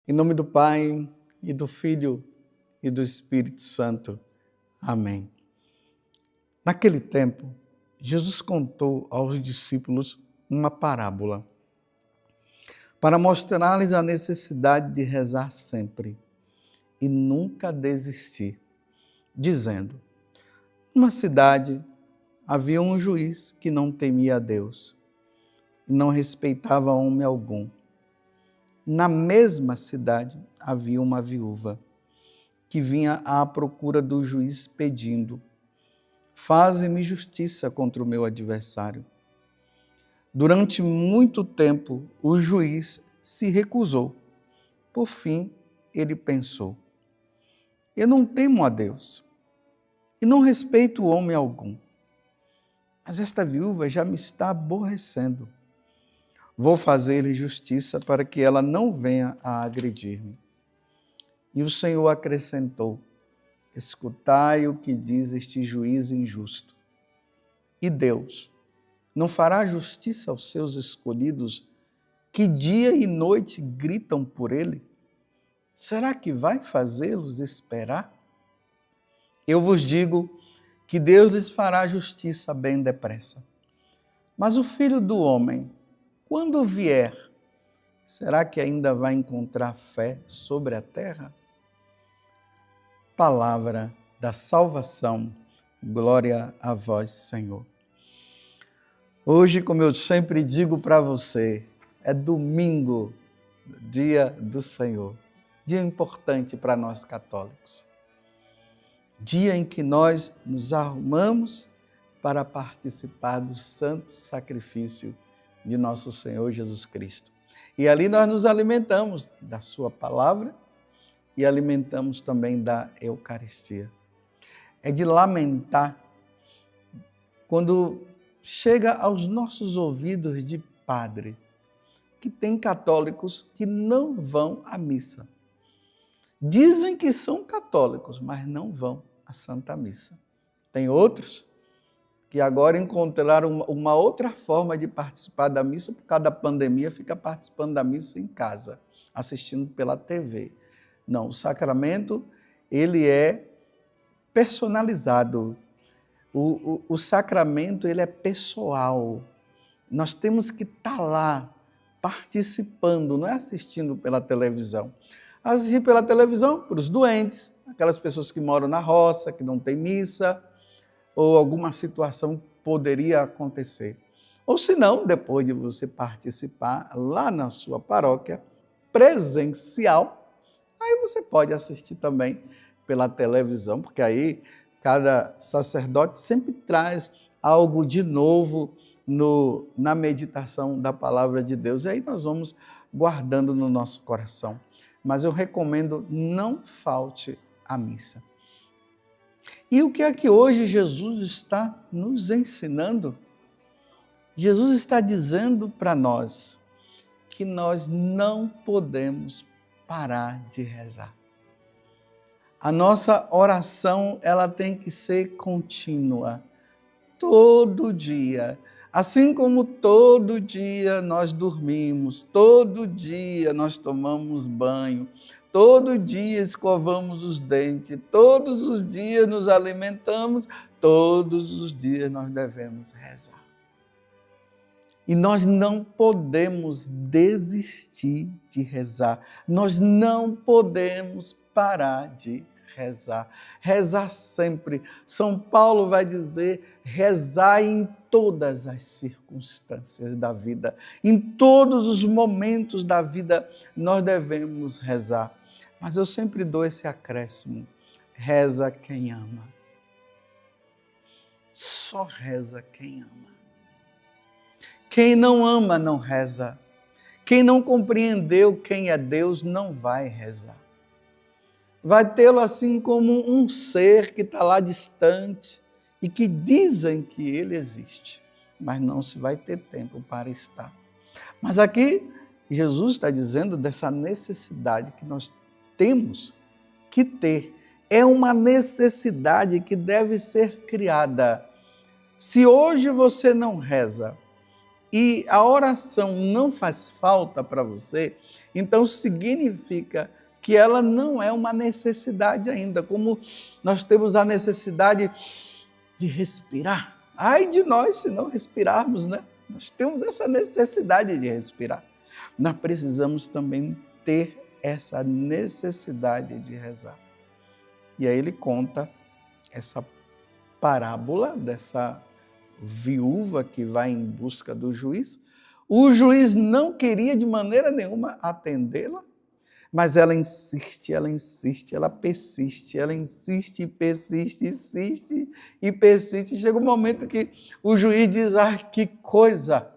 Em nome do Pai, e do Filho, e do Espírito Santo. Amém. Naquele tempo, Jesus contou aos discípulos uma parábola para mostrar-lhes a necessidade de rezar sempre e nunca desistir, dizendo: numa cidade havia um juiz que não temia a Deus e não respeitava homem algum. Na mesma cidade havia uma viúva que vinha à procura do juiz pedindo: faze-me justiça contra o meu adversário. Durante muito tempo, o juiz se recusou. Por fim, ele pensou: eu não temo a Deus e não respeito homem algum, mas esta viúva já me está aborrecendo. Vou fazer-lhe justiça para que ela não venha a agredir-me. E o Senhor acrescentou: escutai o que diz este juiz injusto. E Deus não fará justiça aos seus escolhidos, que dia e noite gritam por ele? Será que vai fazê-los esperar? Eu vos digo que Deus lhes fará justiça bem depressa. Mas o Filho do Homem, quando vier, será que ainda vai encontrar fé sobre a terra? Palavra da salvação. Glória a vós, Senhor. Hoje, como eu sempre digo para você, é domingo, dia do Senhor. Dia importante para nós católicos. Dia em que nós nos arrumamos para participar do santo sacrifício de nosso Senhor Jesus Cristo. E ali nós nos alimentamos da sua palavra e alimentamos também da Eucaristia. É de lamentar quando chega aos nossos ouvidos de padre que tem católicos que não vão à missa. Dizem que são católicos, mas não vão à Santa Missa. Tem outros que agora encontraram uma outra forma de participar da missa, por causa da pandemia, fica participando da missa em casa, assistindo pela TV. Não, o sacramento, ele é personalizado. O sacramento, ele é pessoal. Nós temos que estar lá, participando, não é assistindo pela televisão. Assistir pela televisão para os doentes, aquelas pessoas que moram na roça, que não tem missa, ou alguma situação poderia acontecer. Ou se não, depois de você participar lá na sua paróquia, presencial, aí você pode assistir também pela televisão, porque aí cada sacerdote sempre traz algo de novo na meditação da palavra de Deus. E aí nós vamos guardando no nosso coração. Mas eu recomendo, não falte à missa. E o que é que hoje Jesus está nos ensinando? Jesus está dizendo para nós que nós não podemos parar de rezar. A nossa oração, ela tem que ser contínua, todo dia. Assim como todo dia nós dormimos, todo dia nós tomamos banho, todo dia escovamos os dentes, todos os dias nos alimentamos, todos os dias nós devemos rezar. E nós não podemos desistir de rezar, nós não podemos parar de rezar. Rezar sempre. São Paulo vai dizer: rezar em todas as circunstâncias da vida. Em todos os momentos da vida nós devemos rezar. Mas eu sempre dou esse acréscimo: reza quem ama. Só reza quem ama. Quem não ama não reza. Quem não compreendeu quem é Deus não vai rezar. Vai tê-lo assim como um ser que está lá distante e que dizem que ele existe, mas não se vai ter tempo para estar. Mas aqui Jesus está dizendo dessa necessidade que nós temos que ter É uma necessidade que deve ser criada. Se hoje você não reza e a oração não faz falta para você, então significa que ela não é uma necessidade ainda, como nós temos a necessidade de respirar. Ai de nós se não respirarmos, né? Nós temos essa necessidade de respirar. Nós precisamos também ter essa necessidade de rezar. E aí ele conta essa parábola dessa viúva que vai em busca do juiz. O juiz não queria de maneira nenhuma atendê-la, mas ela insiste, ela persiste, ela insiste, persiste, insiste e persiste. Chega um momento que o juiz diz, que coisa,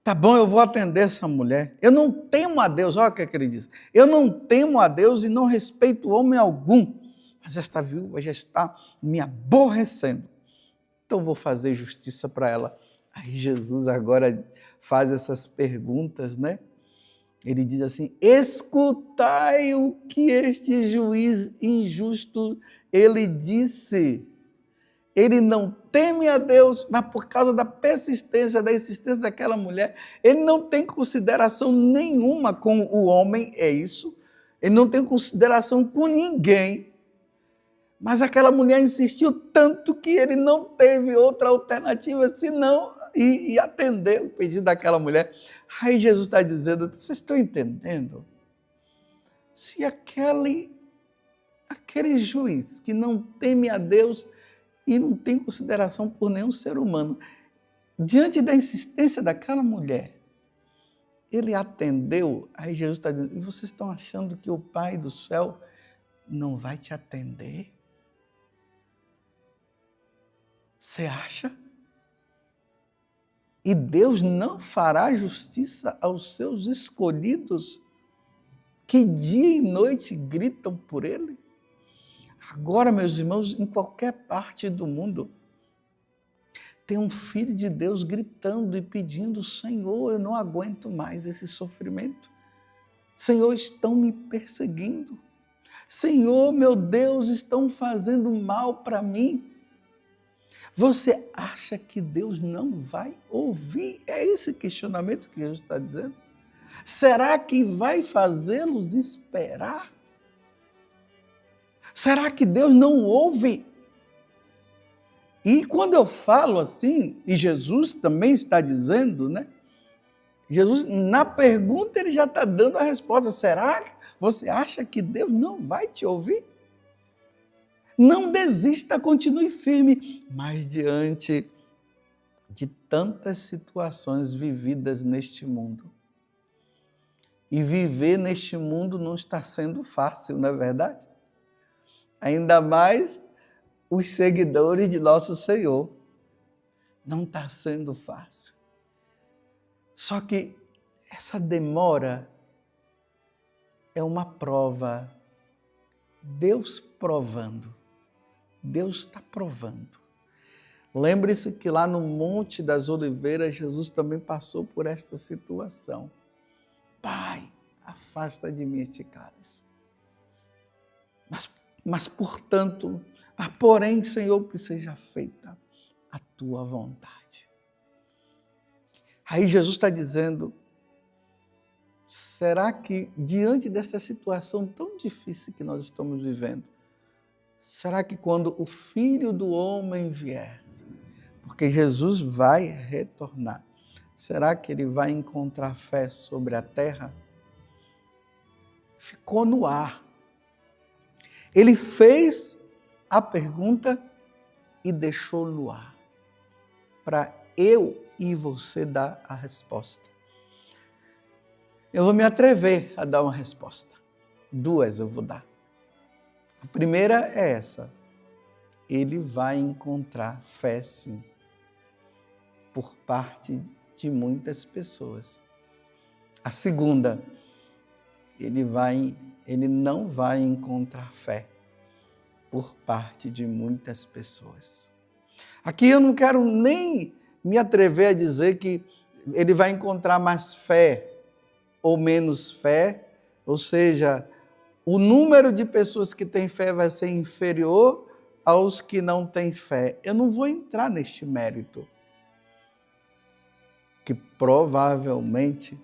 tá bom, eu vou atender essa mulher. Eu não temo a Deus, olha o que ele diz, eu não temo a Deus e não respeito homem algum, mas esta viúva já está me aborrecendo. Então vou fazer justiça para ela. Aí Jesus agora faz essas perguntas, né? Ele diz assim, escutai o que este juiz injusto, ele disse. Ele não teme a Deus, mas por causa da persistência, da insistência daquela mulher, ele não tem consideração nenhuma com o homem, é isso. Ele não tem consideração com ninguém. Mas aquela mulher insistiu tanto que ele não teve outra alternativa senão ir atender o pedido daquela mulher. Aí Jesus está dizendo, vocês estão entendendo? Se aquele juiz que não teme a Deus e não tem consideração por nenhum ser humano, diante da insistência daquela mulher, ele atendeu, aí Jesus está dizendo, e vocês estão achando que o Pai do céu não vai te atender? Você acha? E Deus não fará justiça aos seus escolhidos, que dia e noite gritam por Ele? Agora, meus irmãos, em qualquer parte do mundo, tem um filho de Deus gritando e pedindo, Senhor, eu não aguento mais esse sofrimento. Senhor, estão me perseguindo. Senhor, meu Deus, estão fazendo mal para mim. Você acha que Deus não vai ouvir? É esse questionamento que Jesus está dizendo. Será que vai fazê-los esperar? Será que Deus não ouve? E quando eu falo assim, e Jesus também está dizendo, né? Jesus, na pergunta, ele já está dando a resposta. Será que você acha que Deus não vai te ouvir? Não desista, continue firme. Mas diante de tantas situações vividas neste mundo, e viver neste mundo não está sendo fácil, não é verdade? Ainda mais os seguidores de nosso Senhor. Não está sendo fácil. Só que essa demora é uma prova. Deus provando. Deus está provando. Lembre-se que lá no Monte das Oliveiras, Jesus também passou por esta situação. Pai, afasta de mim este cálice. Porém, Senhor, que seja feita a tua vontade. Aí Jesus está dizendo, será que diante dessa situação tão difícil que nós estamos vivendo, será que quando o Filho do Homem vier, porque Jesus vai retornar, será que ele vai encontrar fé sobre a terra? Ficou no ar. Ele fez a pergunta e deixou no ar, para eu e você dar a resposta. Eu vou me atrever a dar uma resposta. 2 eu vou dar. A primeira é essa. Ele vai encontrar fé, sim, por parte de muitas pessoas. A segunda, ele não vai encontrar fé por parte de muitas pessoas. Aqui eu não quero nem me atrever a dizer que ele vai encontrar mais fé ou menos fé, ou seja, o número de pessoas que têm fé vai ser inferior aos que não têm fé. Eu não vou entrar neste mérito, que provavelmente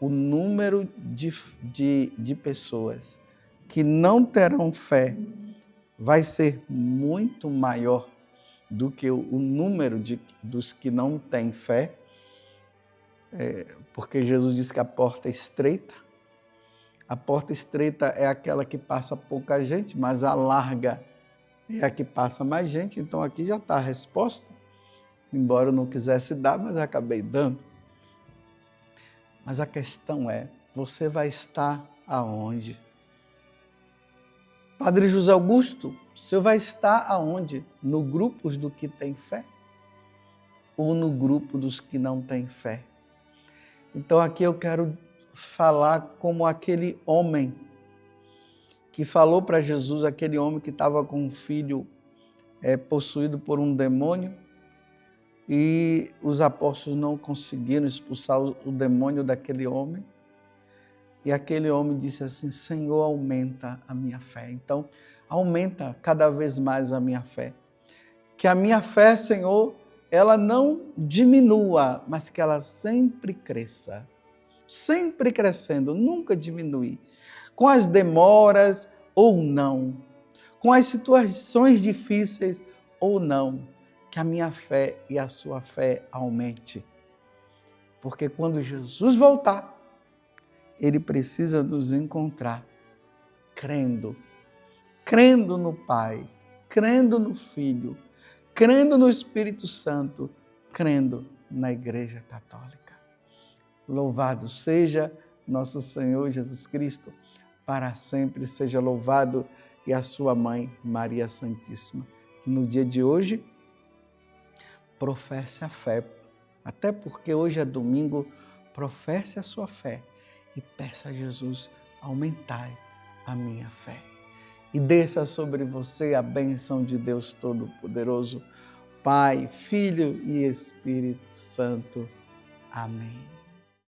o número de pessoas que não terão fé vai ser muito maior do que o número dos que não têm fé, porque Jesus disse que a porta é estreita. A porta estreita é aquela que passa pouca gente, mas a larga é a que passa mais gente. Então aqui já está a resposta, embora eu não quisesse dar, mas eu acabei dando. Mas a questão é, você vai estar aonde? Padre José Augusto, você vai estar aonde? No grupo do que tem fé? Ou no grupo dos que não têm fé? Então aqui eu quero falar como aquele homem que falou para Jesus, aquele homem que estava com um filho possuído por um demônio, e os apóstolos não conseguiram expulsar o demônio daquele homem. E aquele homem disse assim: Senhor, aumenta a minha fé. Então, aumenta cada vez mais a minha fé. Que a minha fé, Senhor, ela não diminua, mas que ela sempre cresça. Sempre crescendo, nunca diminuir. Com as demoras ou não, com as situações difíceis ou não, que a minha fé e a sua fé aumente. Porque quando Jesus voltar, Ele precisa nos encontrar crendo no Pai, crendo no Filho, crendo no Espírito Santo, crendo na Igreja Católica. Louvado seja nosso Senhor Jesus Cristo, para sempre seja louvado, e a sua mãe, Maria Santíssima. E no dia de hoje, professe a fé, até porque hoje é domingo, professe a sua fé e peça a Jesus: aumentai a minha fé. E desça sobre você a bênção de Deus Todo-Poderoso, Pai, Filho e Espírito Santo. Amém.